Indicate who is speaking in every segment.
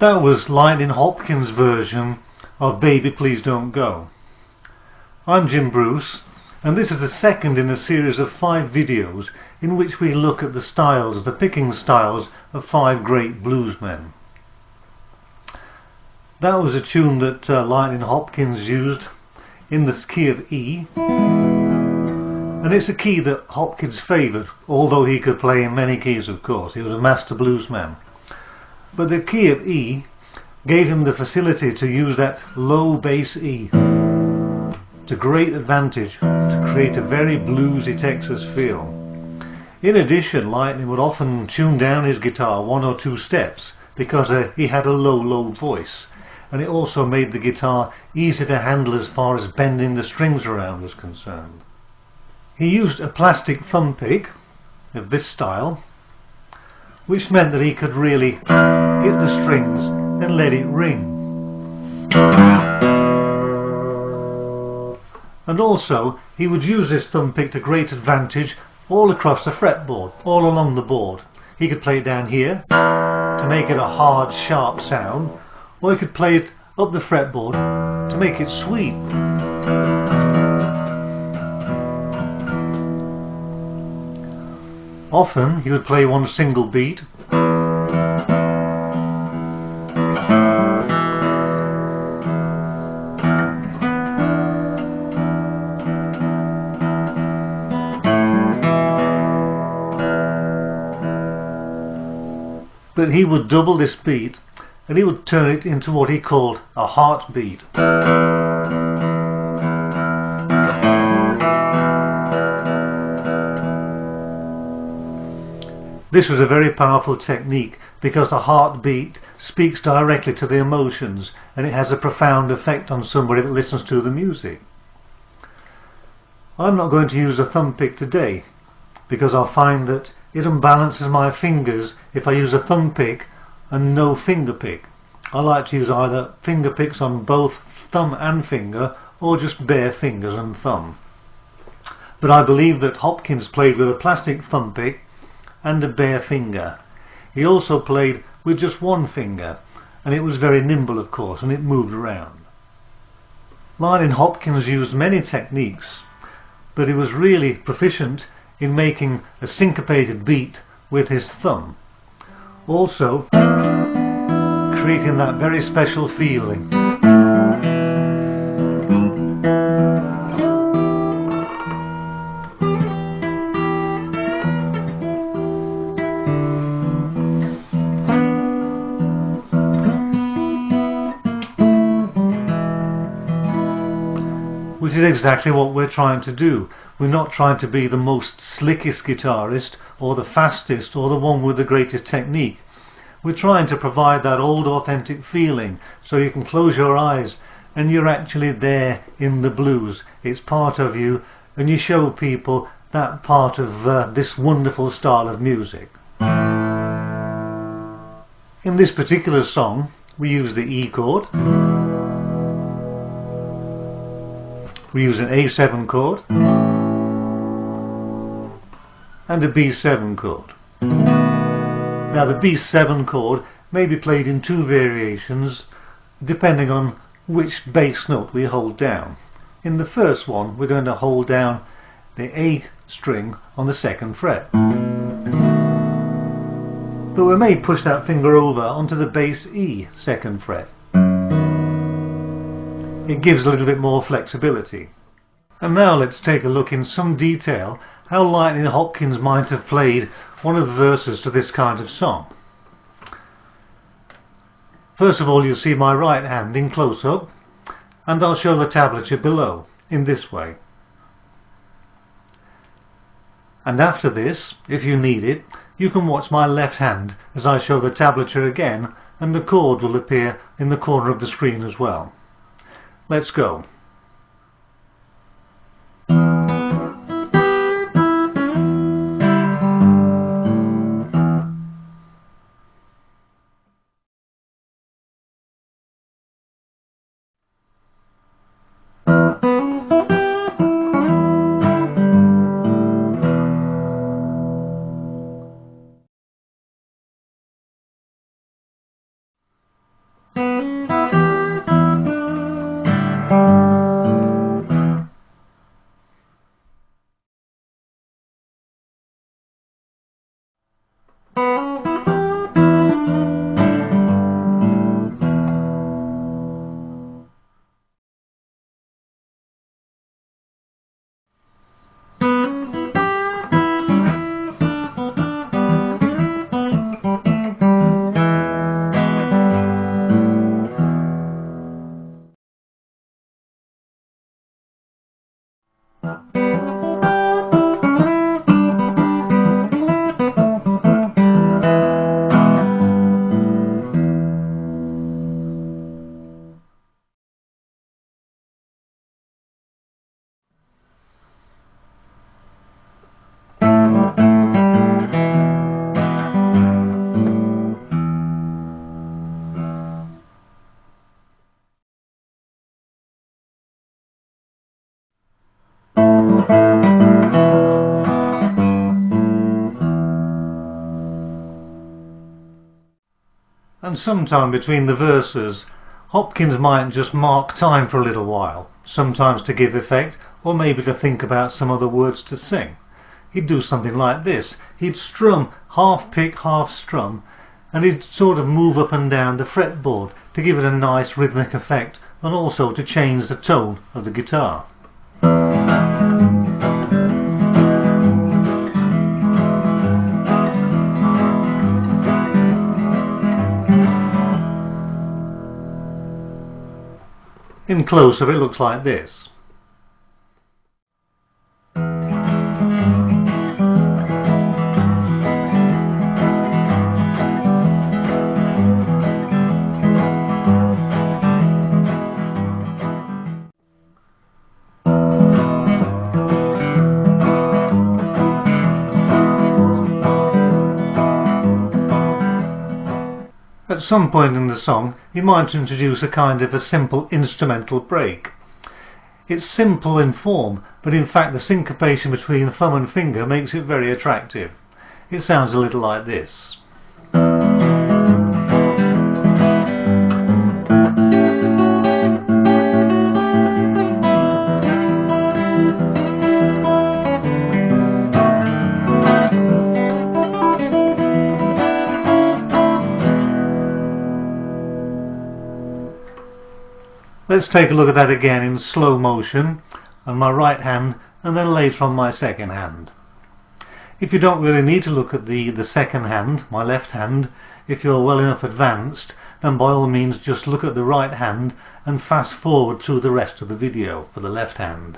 Speaker 1: That was Lightnin Hopkins' version of Baby Please Don't Go. I'm Jim Bruce, and this is the second in a series of 5 videos in which we look at the picking styles of 5 great bluesmen. That was a tune that Lightnin Hopkins used in the key of E, and it's a key that Hopkins favoured, although he could play in many keys, of course. He was a master bluesman. But the key of E gave him the facility to use that low bass E to great advantage to create a very bluesy Texas feel. In addition, Lightnin would often tune down his guitar 1 or 2 steps because he had a low voice, and it also made the guitar easy to handle as far as bending the strings around was concerned. He used a plastic thumb pick of this style, which meant that he could really hit the strings and let it ring. And also he would use this thumb pick to great advantage all across the fretboard, all along the board. He could play it down here to make it a hard, sharp sound, or he could play it up the fretboard to make it sweet. Often he would play one single beat, but he would double this beat and he would turn it into what he called a heartbeat. This was a very powerful technique because the heartbeat speaks directly to the emotions, and it has a profound effect on somebody that listens to the music. I'm not going to use a thumb pick today because I find that it unbalances my fingers if I use a thumb pick and no finger pick. I like to use either finger picks on both thumb and finger, or just bare fingers and thumb. But I believe that Hopkins played with a plastic thumb pick and a bare finger. He also played with just one finger, and it was very nimble, of course, and it moved around. Lightnin Hopkins used many techniques, but he was really proficient in making a syncopated beat with his thumb, also creating that very special feeling. Which is exactly what we're trying to do. We're not trying to be the most slickest guitarist or the fastest or the one with the greatest technique. We're trying to provide that old authentic feeling so you can close your eyes and you're actually there in the blues. It's part of you, and you show people that part of this wonderful style of music. In this particular song we use the E chord. We use an A7 chord and a B7 chord. Now the B7 chord may be played in 2 variations depending on which bass note we hold down. In the first one we're going to hold down the A string on the 2nd fret. But we may push that finger over onto the bass E 2nd fret. It gives a little bit more flexibility. And now let's take a look in some detail how Lightnin Hopkins might have played one of the verses to this kind of song. First of all, you'll see my right hand in close-up, and I'll show the tablature below in this way. And after this, if you need it, you can watch my left hand as I show the tablature again, and the chord will appear in the corner of the screen as well. Let's go. And sometime between the verses, Hopkins might just mark time for a little while, sometimes to give effect, or maybe to think about some other words to sing. He'd do something like this. He'd strum, half pick, half strum, and he'd sort of move up and down the fretboard to give it a nice rhythmic effect, and also to change the tone of the guitar. In close-up it looks like this. At some point in the song he might introduce a kind of a simple instrumental break. It's simple in form, but in fact the syncopation between thumb and finger makes it very attractive. It sounds a little like this. Let's take a look at that again in slow motion on my right hand and then later on my second hand. If you don't really need to look at the second hand, my left hand, if you're well enough advanced, then by all means just look at the right hand and fast forward through the rest of the video for the left hand.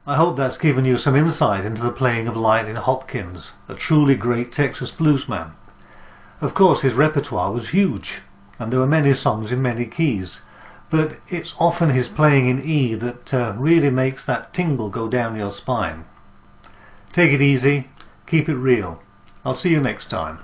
Speaker 1: I hope that's given you some insight into the playing of Lightnin Hopkins, a truly great Texas bluesman. Of course his repertoire was huge, and there were many songs in many keys, but it's often his playing in E that really makes that tingle go down your spine. Take it easy, keep it real. I'll see you next time.